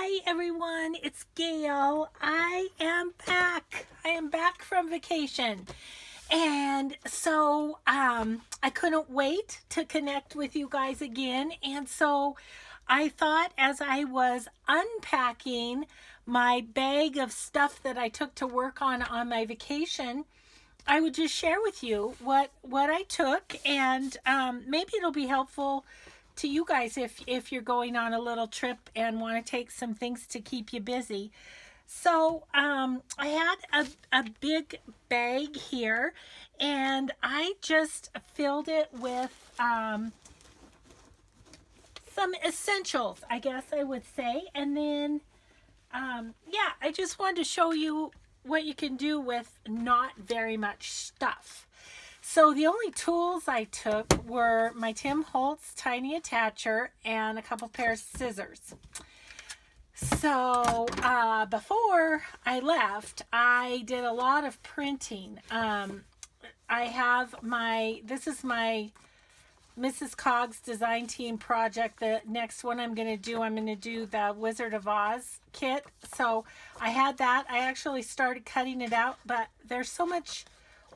Hi everyone, it's Gail. I am back. I am back from vacation. And so I couldn't wait to connect with you guys again. And so I thought as I was unpacking my bag of stuff that I took to work on my vacation, I would just share with you what I took, and maybe it'll be helpful to you guys if you're going on a little trip and want to take some things to keep you busy. So I had a big bag here, and I just filled it with some essentials, I guess I would say. And then, yeah, I just wanted to show you what you can do with not very much stuff. So the only tools I took were my Tim Holtz tiny attacher and a couple pairs of scissors. So before I left, I did a lot of printing. I have this is my Mrs. Cog's design team project. The next one I'm going to do the Wizard of Oz kit. So I had that. I actually started cutting it out, but there's so much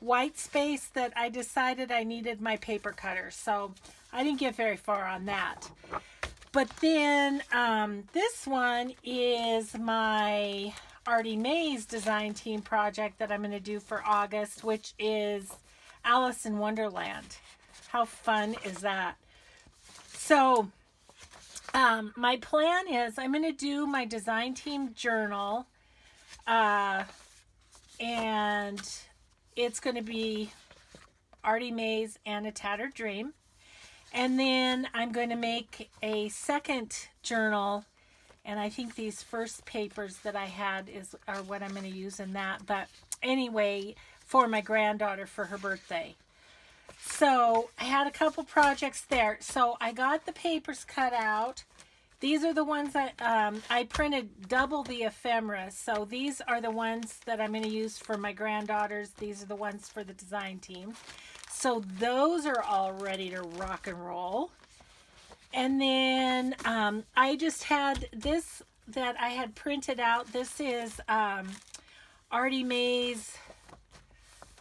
white space that I decided I needed my paper cutter. So I didn't get very far on that. But then this one is my Artie Mae's design team project that I'm going to do for August, which is Alice in Wonderland. How fun is that? So my plan is I'm going to do my design team journal, and it's going to be Artie Mae's and a Tattered Dream. And then I'm going to make a second journal, and I think these first papers that I had are what I'm going to use in that. But anyway, for my granddaughter for her birthday. So I had a couple projects there. So I got the papers cut out. These are the ones that I printed double the ephemera. So these are the ones that I'm going to use for my granddaughters. These are the ones for the design team. So those are all ready to rock and roll. And then I just had this that I had printed out. This is Artie Mae's.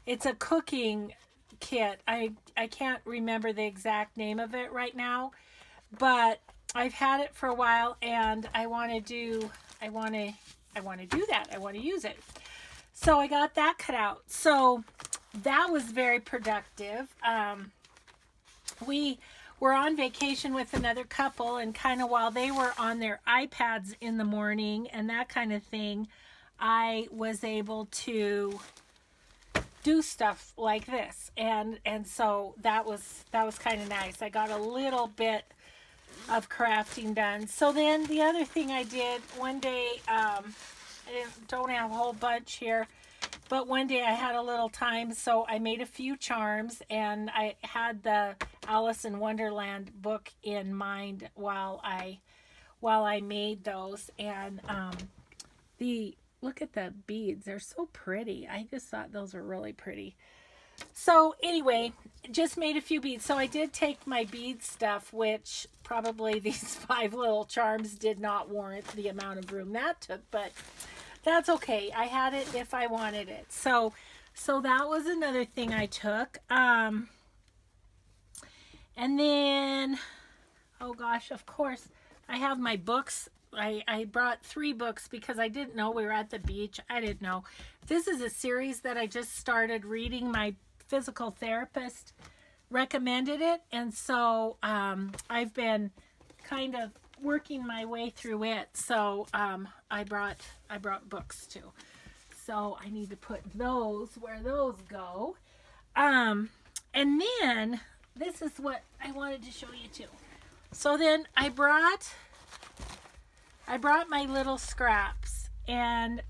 It's a cooking kit. I can't remember the exact name of it right now, but I've had it for a while, and I want to do that. I want to use it. So I got that cut out. So that was very productive. We were on vacation with another couple, and kind of while they were on their iPads in the morning and that kind of thing, I was able to do stuff like this, and so that was kind of nice. I got a little bit of crafting done. So then the other thing I did one day, I don't have a whole bunch here, but one day I had a little time, so I made a few charms, and I had the Alice in Wonderland book in mind while I made those. And look at the beads. They're so pretty. I just thought those were really pretty. So anyway, just made a few beads. So I did take my bead stuff, which probably these 5 little charms did not warrant the amount of room that took, but that's okay. I had it if I wanted it. So that was another thing I took. And then, oh gosh, of course, I have my books. I brought 3 books because I didn't know we were at the beach. I didn't know. This is a series that I just started reading. My physical therapist recommended it, and so I've been kind of working my way through it. So I brought books too. So I need to put those where those go. And then this is what I wanted to show you too. So then I brought my little scraps, and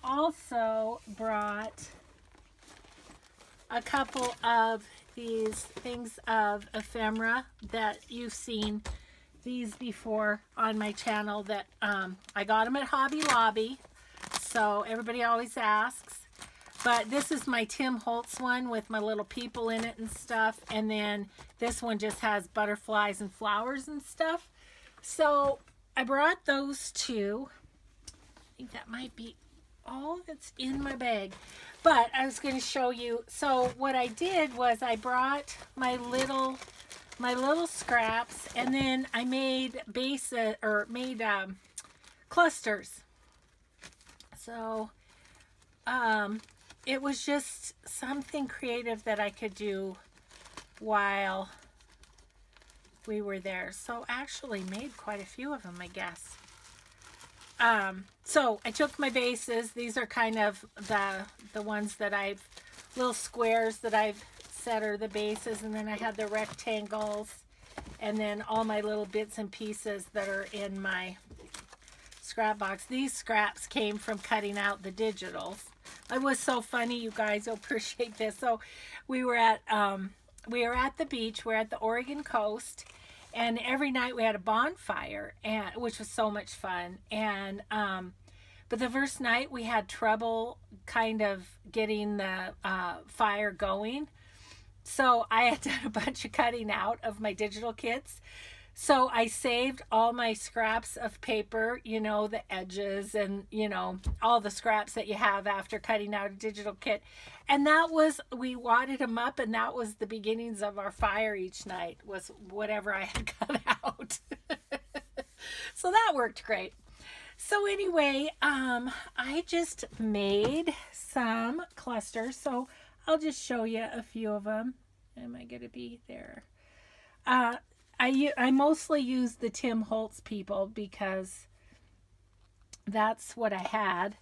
also brought a couple of these things of ephemera that you've seen these before on my channel, that I got them at Hobby Lobby, so everybody always asks. But this is my Tim Holtz one with my little people in it and stuff, and then this one just has butterflies and flowers and stuff. So I brought those two. I think that might be all that's in my bag. But I was going to show you. So what I did was I brought my little scraps, and then I made clusters. So it was just something creative that I could do while we were there. So actually made quite a few of them, I guess. So I took my bases. These are kind of the ones that little squares that I've set are the bases, and then I had the rectangles, and then all my little bits and pieces that are in my scrap box. These scraps came from cutting out the digitals. It was so funny, you guys will appreciate this. So we were at the beach. We're at the Oregon coast, and every night we had a bonfire, which was so much fun. And but the first night we had trouble kind of getting the fire going. So I had done a bunch of cutting out of my digital kits. So I saved all my scraps of paper, the edges and, all the scraps that you have after cutting out a digital kit. And we wadded them up, and that was the beginnings of our fire each night, was whatever I had cut out. So that worked great. So anyway, I just made some clusters. So I'll just show you a few of them. Am I going to be there? I mostly use the Tim Holtz people because that's what I had.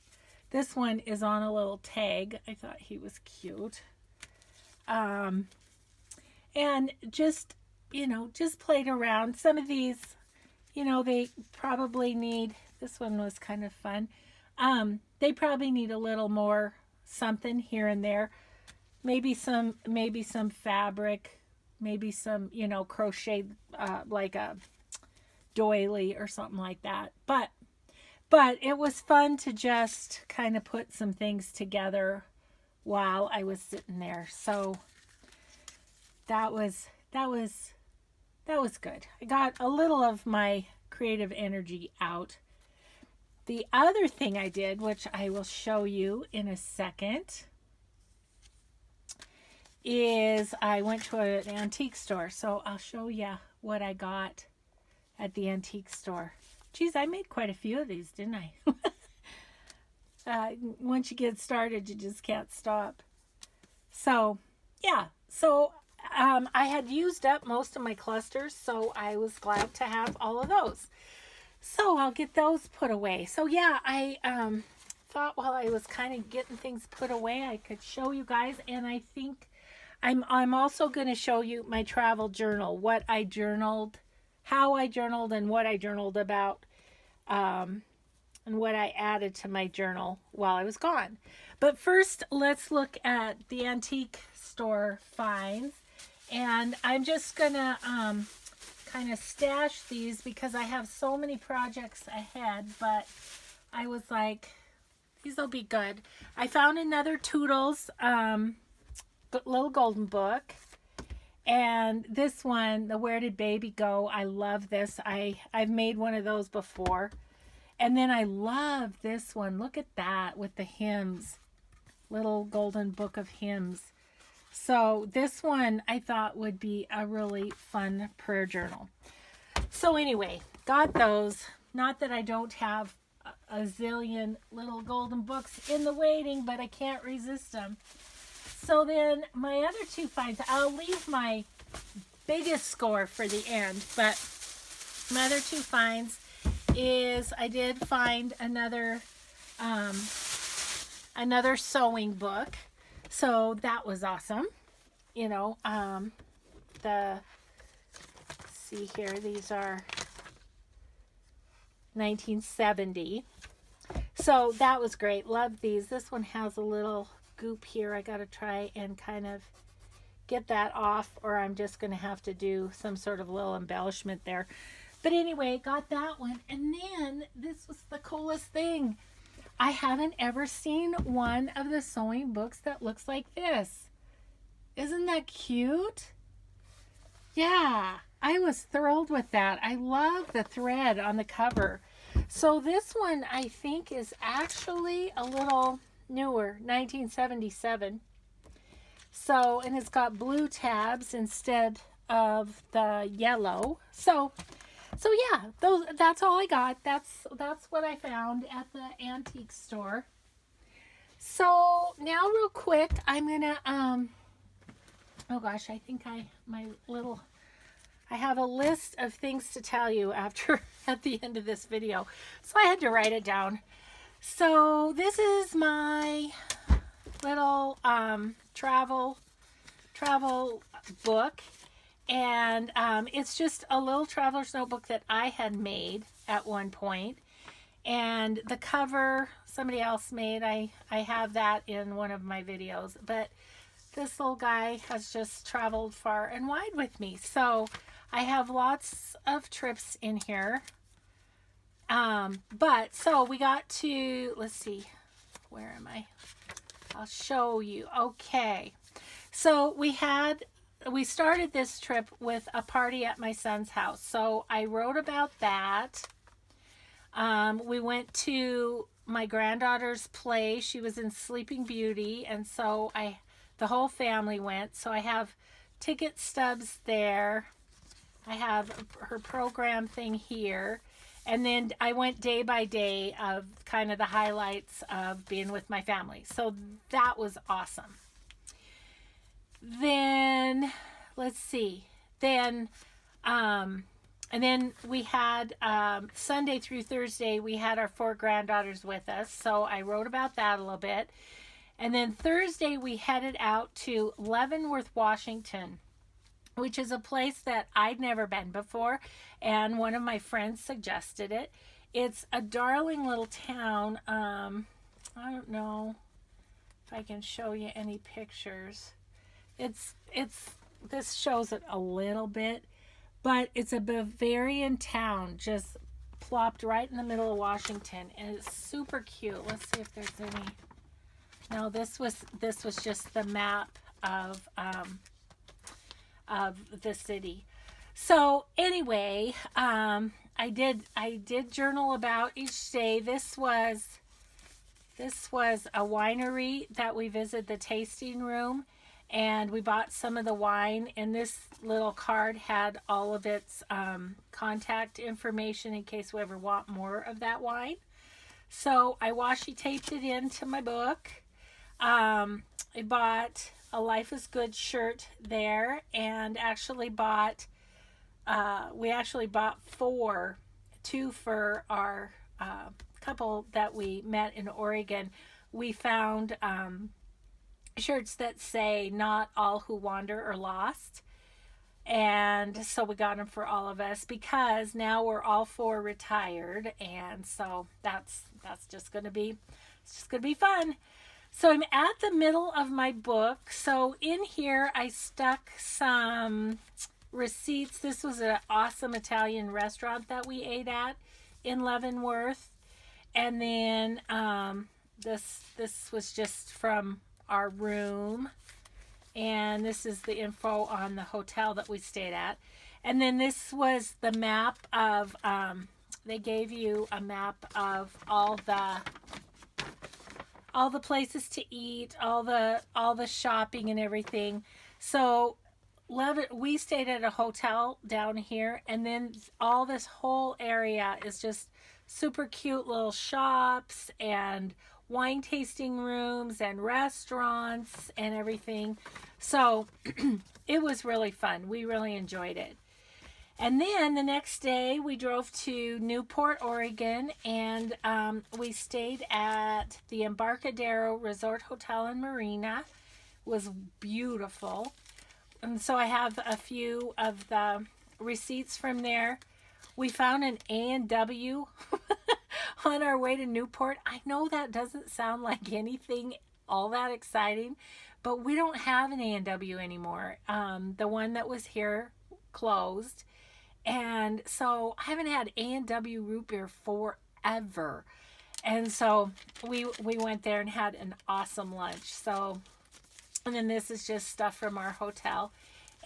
This one is on a little tag. I thought he was cute. And just played around. Some of these, they probably need, this one was kind of fun. They probably need a little more something here and there. Maybe some fabric, maybe some, crochet, like a doily or something like that. But it was fun to just kind of put some things together while I was sitting there. So that was good. I got a little of my creative energy out. The other thing I did, which I will show you in a second, is I went to an antique store. So I'll show you what I got at the antique store. Geez, I made quite a few of these, didn't I? Once you get started, you just can't stop. So, yeah. So I had used up most of my clusters, so I was glad to have all of those. So I'll get those put away. So yeah, I thought while I was kind of getting things put away, I could show you guys, and I think I'm also going to show you my travel journal, what I journaled, how I journaled, and what I journaled about, and what I added to my journal while I was gone. But first, let's look at the antique store finds. And I'm just going to kind of stash these because I have so many projects ahead, but I was like, these will be good. I found another Toodles little golden book, and this one, the Where Did Baby Go? I love this. I've made one of those before. And then I love this one. Look at that with the hymns, little golden book of hymns. So this one I thought would be a really fun prayer journal. So anyway, got those. Not that I don't have a zillion little golden books in the waiting, but I can't resist them. So then my other two finds, I'll leave my biggest score for the end, but my other two finds is I did find another sewing book. So that was awesome. Let's see here, these are 1970. So that was great. Love these. This one has a little goop here. I got to try and kind of get that off, or I'm just going to have to do some sort of little embellishment there. But anyway, got that one. And then this was the coolest thing. I haven't ever seen one of the sewing books that looks like this. Isn't that cute? Yeah, I was thrilled with that. I love the thread on the cover. So this one I think is actually a little newer, 1977. So, and it's got blue tabs instead of the yellow. So yeah, that's all I got. That's what I found at the antique store. So now real quick, I'm gonna oh gosh, I think I have a list of things to tell you after at the end of this video. So I had to write it down. So this is my little travel book, and it's just a little traveler's notebook that I had made at one point. And the cover somebody else made. I have that in one of my videos, but this little guy has just traveled far and wide with me. So I have lots of trips in here. But so we got to, let's see, where am I? I'll show you. Okay. So we started this trip with a party at my son's house. So I wrote about that. We went to my granddaughter's play. She was in Sleeping Beauty, and so the whole family went. So I have ticket stubs there. I have her program thing here. And then I went day by day of kind of the highlights of being with my family. So that was awesome. Then, let's see. Then, and then we had Sunday through Thursday, we had our 4 granddaughters with us. So I wrote about that a little bit. And then Thursday, we headed out to Leavenworth, Washington, which is a place that I'd never been before. And one of my friends suggested it. It's a darling little town. I don't know if I can show you any pictures. This shows it a little bit, but it's a Bavarian town just plopped right in the middle of Washington, and it's super cute. Let's see if there's any. No, this was just the map of the city. So anyway, I did journal about each day. This was a winery that we visited, the tasting room, and we bought some of the wine, and this little card had all of its contact information in case we ever want more of that wine. So I washi taped it into my book. I bought a Life is Good shirt there, and actually we actually bought 4, 2 for our couple that we met in Oregon. We found shirts that say "Not all who wander are lost," and so we got them for all of us because now we're all 4 retired, and so that's just gonna be fun. So I'm at the middle of my book. So in here I stuck some receipts. This was an awesome Italian restaurant that we ate at in Leavenworth. And then this was just from our room. And this is the info on the hotel that we stayed at. And then this was the map of, they gave you a map of all the places to eat, all the shopping and everything. So we stayed at a hotel down here, and then all this whole area is just super cute little shops and wine tasting rooms and restaurants and everything. So it was really fun. We really enjoyed it. And then the next day we drove to Newport, Oregon, and we stayed at the Embarcadero Resort Hotel and Marina. It was beautiful. And so I have a few of the receipts from there. We found an A&W on our way to Newport. I know that doesn't sound like anything all that exciting, but we don't have an A&W anymore. The one that was here closed. And so I haven't had A&W root beer forever. And so we went there and had an awesome lunch. So, and then this is just stuff from our hotel.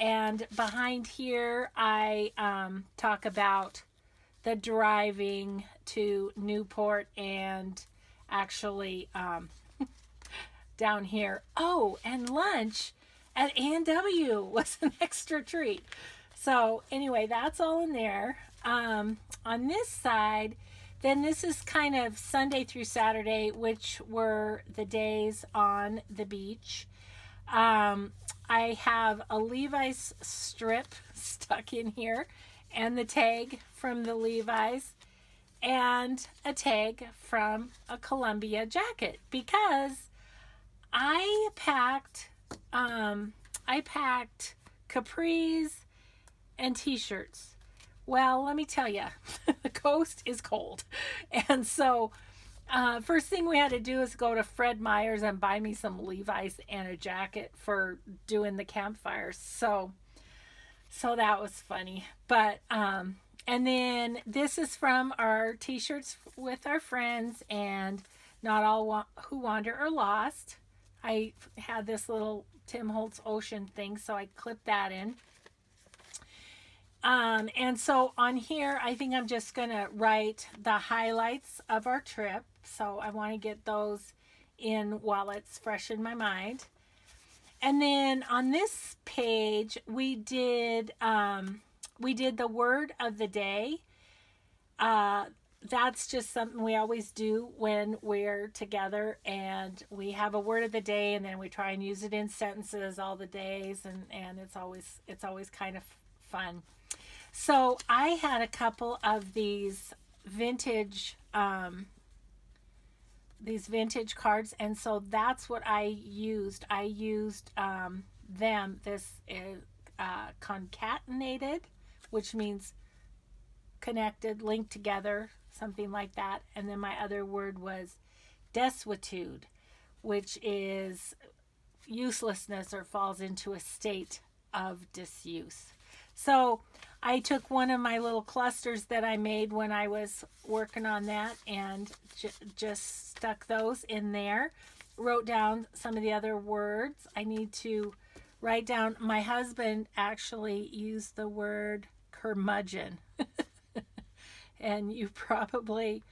And behind here, I talk about the driving to Newport and actually down here. Oh, and lunch at A&W was an extra treat. So anyway, that's all in there. On this side, then this is kind of Sunday through Saturday, which were the days on the beach. I have a Levi's strip stuck in here and the tag from the Levi's and a tag from a Columbia jacket because I packed capris and t-shirts. Well, let me tell you, the coast is cold. And so first thing we had to do is go to Fred Meyer's and buy me some Levi's and a jacket for doing the campfires. So that was funny. But and then this is from our t-shirts with our friends and Not All Who Wander Are Lost. I had this little Tim Holtz Ocean thing, so I clipped that in. And so on here, I think I'm just going to write the highlights of our trip. So I want to get those in while it's fresh in my mind. And then on this page, we did the word of the day. That's just something we always do when we're together, and we have a word of the day, and then we try and use it in sentences all the days, and it's always kind of fun. So I had a couple of these vintage cards, and so that's what I used. I used them. This is concatenated, which means connected, linked together, something like that. And then my other word was desuetude, which is uselessness or falls into a state of disuse. So I took one of my little clusters that I made when I was working on that and just stuck those in there. Wrote down some of the other words. I need to write down. My husband actually used the word curmudgeon. And you probably,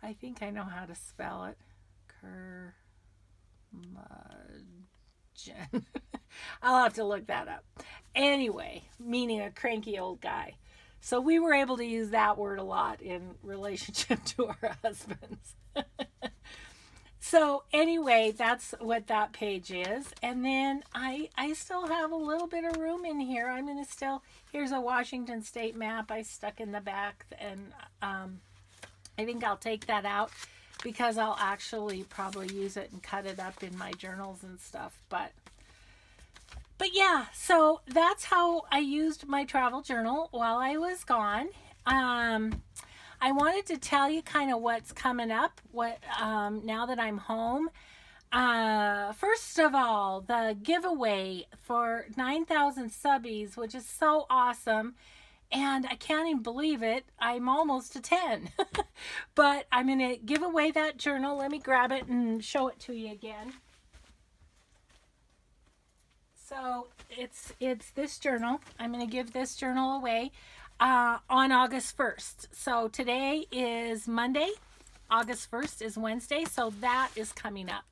I think I know how to spell it. Curmudgeon. I'll have to look that up. Anyway, meaning a cranky old guy. So we were able to use that word a lot in relationship to our husbands. So anyway, that's what that page is. And then I still have a little bit of room in here. I'm going to here's a Washington State map I stuck in the back. And I think I'll take that out because I'll actually probably use it and cut it up in my journals and stuff. But yeah, so that's how I used my travel journal while I was gone. I wanted to tell you kind of what's coming up, now that I'm home. First of all, the giveaway for 9,000 subbies, which is so awesome. And I can't even believe it. I'm almost to 10. But I'm going to give away that journal. Let me grab it and show it to you again. So it's this journal. I'm going to give this journal away on August 1st. So today is Monday. August 1st is Wednesday. So that is coming up.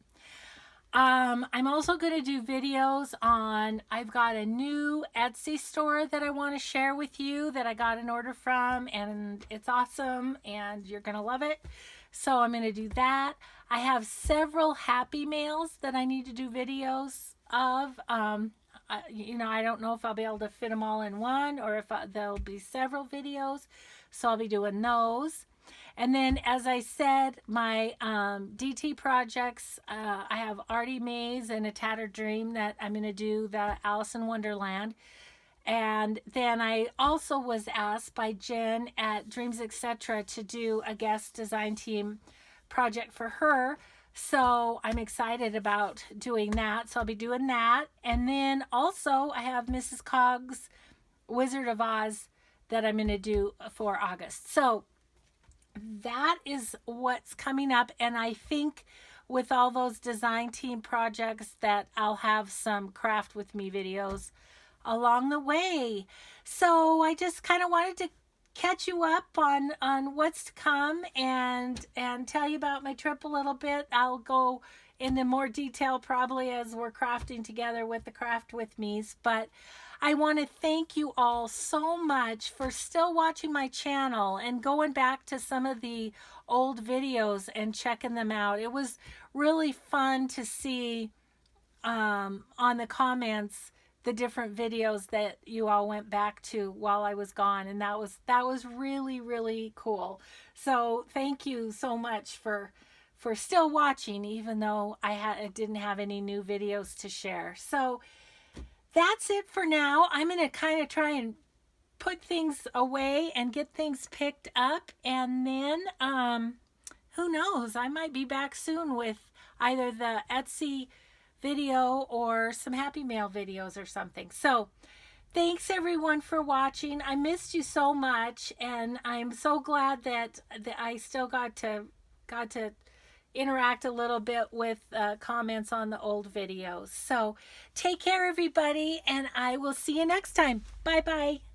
I'm also going to do videos on, I've got a new Etsy store that I want to share with you that I got an order from, and it's awesome and you're going to love it. So I'm going to do that. I have several happy mails that I need to do videos of. I don't know if I'll be able to fit them all in one or if there'll be several videos. So I'll be doing those. And then, as I said, my DT projects, I have Artie Mays and A Tattered Dream that I'm going to do the Alice in Wonderland. And then I also was asked by Jen at Dreams Etc. to do a guest design team project for her. So I'm excited about doing that. So I'll be doing that. And then also I have Mrs. Cog's Wizard of Oz that I'm going to do for August. So that is what's coming up. And I think with all those design team projects that I'll have some craft with me videos along the way. So I just kind of wanted to catch you up on what's to come and tell you about my trip a little bit. I'll go into more detail probably as we're crafting together with the Craft with Me's, but I want to thank you all so much for still watching my channel and going back to some of the old videos and checking them out. It was really fun to see on the comments the different videos that you all went back to while I was gone, and that was really cool. So thank you so much for still watching, even though I didn't have any new videos to share. So that's it for now. I'm going to kind of try and put things away and get things picked up, and then who knows, I might be back soon with either the Etsy video or some Happy Mail videos or something. So thanks everyone for watching. I missed you so much, and I'm so glad that I still got to interact a little bit with comments on the old videos. So take care everybody, and I will see you next time. Bye bye.